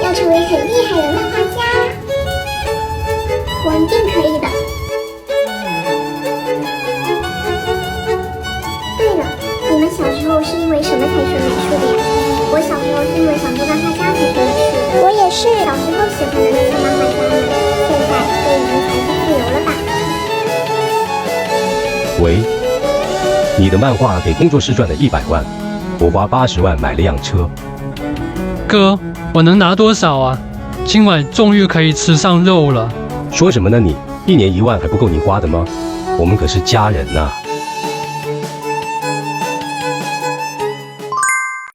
要成为很厉害的漫画家，我一定可以的。对了，你们小时候是因为什么才学美术的呀？我小时候是因为想做漫画家才学美术的。我也是，小时候喜欢的那些漫画家们，现在都已经财富自由了吧？喂，你的漫画给工作室赚了100万，我花80万买了辆车。哥，我能拿多少啊？今晚终于可以吃上肉了。说什么呢你？1年1万还不够你花的吗？我们可是家人呐。